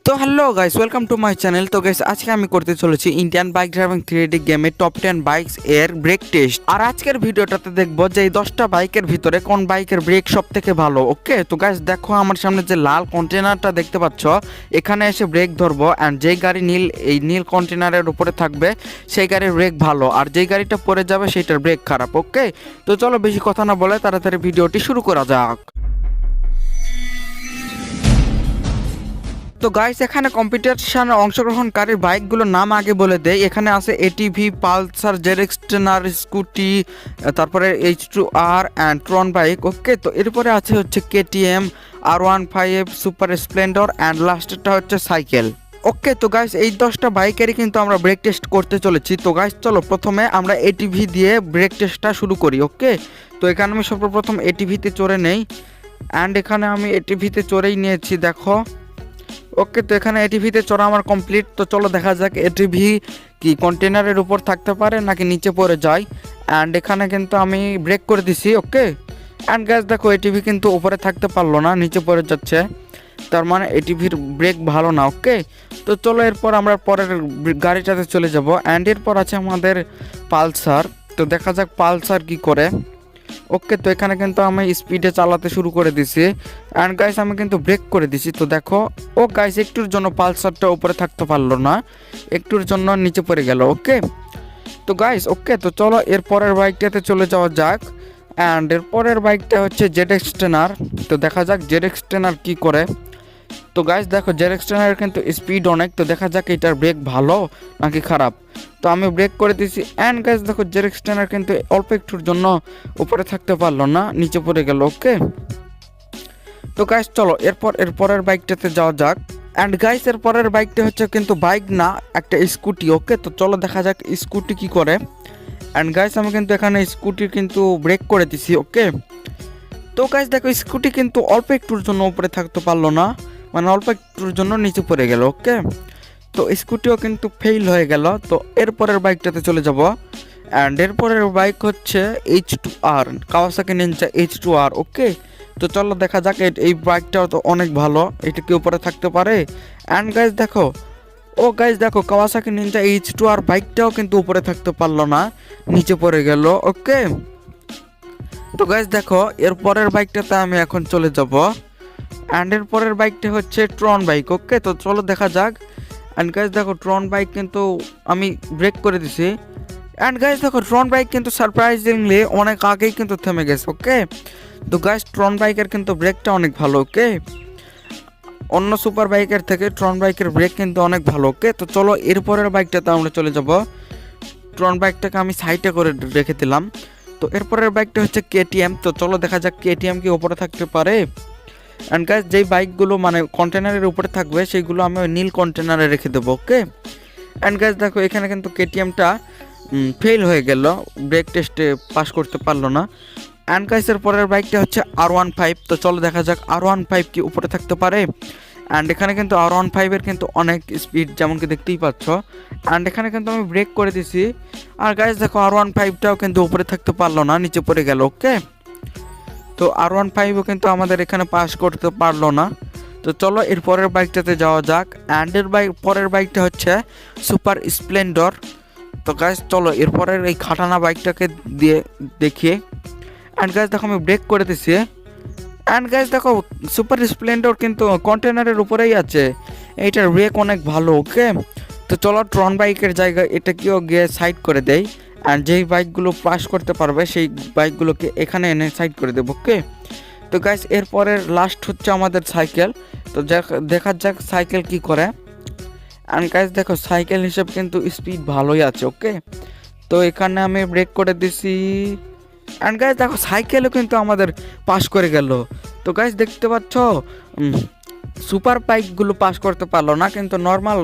তো hello guys, welcome to my channel. তো guys, আজকে আমি করতে চলেছি ইন্ডিয়ান বাইক ড্রাইভিং 3D গেমে টপ 10 বাইকস এর ব্রেক টেস্ট। আর আজকের ভিডিওটাতে দেখবো যে এই 10টা বাইকের ভিতরে কোন বাইকের ব্রেক সব থেকে ভালো। ওকে, তো গাইস দেখো আমার সামনে যে লাল কন্টেনারটা দেখতে পাচ্ছ, এখানে এসে ব্রেক ধরবো অ্যান্ড যেই গাড়ি এই নীল কন্টেনারের উপরে থাকবে সেই গাড়ির ব্রেক ভালো, আর যেই গাড়িটা পড়ে যাবে সেইটার ব্রেক খারাপ। ওকে, তো চলো বেশি কথা না বলে তাড়াতাড়ি ভিডিওটি শুরু করা যাক। তো গাইস, এখানে কম্পিটিশনে অংশগ্রহণকারীর বাইকগুলোর নাম আগে বলে দেয়। এখানে আছে এটিভি, পালসার, জেরেক্সটেনার, স্কুটি, তারপরে H2R অ্যান্ড ট্রন বাইক। ওকে, তো এরপরে আছে হচ্ছে KTM, R15, super Splendor and লাস্টেরটা হচ্ছে সাইকেল। ওকে, তো গাইস এই 10টা বাইকেরই কিন্তু আমরা ব্রেক টেস্ট করতে চলেছি। তো গাইস চলো প্রথমে আমরা এটিভি দিয়ে ব্রেক টেস্টটা শুরু করি। ওকে, তো এখানে আমি সর্বপ্রথম এটিভিতে চড়ে নেই অ্যান্ড এখানে আমি এটিভিতে চড়েই নিয়েছি, দেখো। ওকে, তো এখানে এটিভিতে চড়া আমার কমপ্লিট। তো চলো দেখা যাক এটিভি কি কন্টেনারের উপর থাকতে পারে নাকি নিচে পড়ে যায়। অ্যান্ড এখানে কিন্তু আমি ব্রেক করে দিছি। ওকে, অ্যান্ড গ্যাস দেখো এটিভি কিন্তু উপরে থাকতে পারলো না, নিচে পড়ে যাচ্ছে, তার মানে এটিভির ব্রেক ভালো না। ওকে, তো চলো এরপর আমরা পরের গাড়িটাতে চলে যাব। অ্যান্ড এরপর আছে আমাদের পালসার। তো দেখা যাক পালসার কি করে। ওকে, তো এখানে কিন্তু আমি স্পিডে চালাতে শুরু করে দিছি অ্যান্ড গাইস আমি কিন্তু ব্রেক করে দিছি। তো দেখো, ও গাইস একটুর জন্য পালসারটা উপরে থাকতে পারলো না, একটুর জন্য নিচে পড়ে গেল। ওকে, তো গাইস ওকে, তো চলো এর পরের বাইকটাতে চলে যাওয়া যাক। অ্যান্ড এর পরের বাইকটা হচ্ছে জেডএক্সটেনার। তো দেখা যাক জেডএক্সটেনার কি করে। তো গাইস দেখো জেডএক্সটেনার কিন্তু স্পিড অনেক, তো দেখা যাক এটার ব্রেক ভালো নাকি খারাপ। তো আমি ব্রেক করে দিয়েছি অ্যান্ড গাইস দেখো জেডএক্সটেনার কিন্তু অল্প একটুর জন্য উপরে থাকতে পারলো না, নিচে পড়ে গেল। ওকে, তো গাইস চলো এরপরের বাইকটাতে যাওয়া যাক। অ্যান্ড গাইস এর পরের বাইকটা হচ্ছে কিন্তু বাইক না, একটা স্কুটি। ওকে, তো চলো দেখা যাক স্কুটি কি করে। অ্যান্ড গাইস আমি কিন্তু এখানে স্কুটি কিন্তু ব্রেক করে দিছি। ওকে, তো গাইস দেখো স্কুটি কিন্তু অল্প একটুর জন্য উপরে থাকতে পারলো না, মানে অল্প একটুর জন্য নিচে পড়ে গেল। ওকে, তো স্কুটিও কিন্তু ফেল হয়ে গেল। তো এরপরের বাইকটাতে চলে যাব। অ্যান্ড এরপরের বাইক হচ্ছে H2R, কাওয়াসাকি নিনজা H2R। ওকে, তো চলো দেখা যাক এই বাইকটাও তো অনেক ভালো, এটা কি উপরে থাকতে পারে। অ্যান্ড গাইস দেখো, ও গাইস দেখো কাওয়াসাকি নিনজা H2R বাইকটাও কিন্তু উপরে থাকতে পারলো না, নিচে পড়ে গেল। ওকে, তো গাইস দেখো এর পরের বাইকটাতে আমি এখন চলে যাব। অ্যান্ড এর পরের বাইকটা হচ্ছে ট্রন বাইক। ওকে, তো চলো দেখা যাক। অ্যান্ড গাইস দেখো ট্রন বাইক কিন্তু আমি ব্রেক করে দিছি। অ্যান্ড গাইস দেখো ট্রন বাইক কিন্তু সারপ্রাইজিংলি অনেক আগেই কিন্তু থেমে গেছে। ওকে, তো গাইস ট্রন বাইকের কিন্তু ব্রেকটা অনেক ভালো। ওকে, অন্য সুপার বাইকের থেকে ট্রন বাইকের ব্রেক কিন্তু অনেক ভালো। ওকে, তো চলো এরপরের বাইকটাতে আমরা চলে যাব। ট্রন বাইকটাকে আমি সাইডে করে রেখে দিলাম। তো এরপরের বাইকটা হচ্ছে KTM। তো চলো দেখা যাক KTM কি উপরে থাকতে পারে। অ্যান্ড গাইস যেই বাইকগুলো মানে কন্টেনারের উপরে থাকবে সেইগুলো আমি ওই নীল কন্টেনারে রেখে দেবো। ওকে, অ্যান্ড গাইস দেখো এখানে কিন্তু KTMটা ফেল হয়ে গেল, ব্রেক টেস্টে পাস করতে পারলো না। অ্যান্ড গাইস এর পরের বাইকটা হচ্ছে R15। তো চলো দেখা যাক R15 কি উপরে থাকতে পারে। অ্যান্ড এখানে কিন্তু R15 এর কিন্তু অনেক স্পিড, যেমন কি দেখতেই পাচ্ছ। অ্যান্ড এখানে কিন্তু আমি ব্রেক করে দিছি। আর গাইস দেখো R15টাও কিন্তু উপরে থাকতে পারলো না, নিচে পড়ে গেল। ওকে, তো R15ও কিন্তু আমাদের এখানে পাস করতে পারলো না। তো চলো এর পরের বাইকটাতে যাওয়া যাক। অ্যান্ড এর পরের বাইকটা হচ্ছে সুপার স্প্লেন্ডর। তো গাইস চলো এরপরের এই খাটানা বাইকটাকে দিয়ে দেখিয়ে। অ্যান্ড গাইস দেখো আমি ব্রেক করে দিছি। অ্যান্ড গাইস দেখো সুপার স্প্লেন্ডর কিন্তু কন্টেনারের উপরেই আছে, এইটার ব্রেক অনেক ভালো। ওকে, তো চলো ট্রন বাইকের জায়গায় এটাকেও গিয়ে সাইড করে দেই। অ্যান্ড যেই বাইকগুলো পাস করতে পারবে সেই বাইকগুলোকে এখানে এনে সাইড করে দেবো। ওকে, তো গাইস এরপরের লাস্ট হচ্ছে আমাদের সাইকেল। তো দেখা যাক সাইকেল কি করে। অ্যান্ড গাইস দেখো সাইকেল হিসেবে কিন্তু স্পিড ভালোই আছে। ওকে, তো এখানে আমি ব্রেক করে দিছি। অ্যান্ড গাইস দেখো সাইকেলও কিন্তু আমাদের পাস করে গেল। তো গাইস দেখতে পাচ্ছ সুপার বাইকগুলো পাস করতে পারলো না, কিন্তু নর্মাল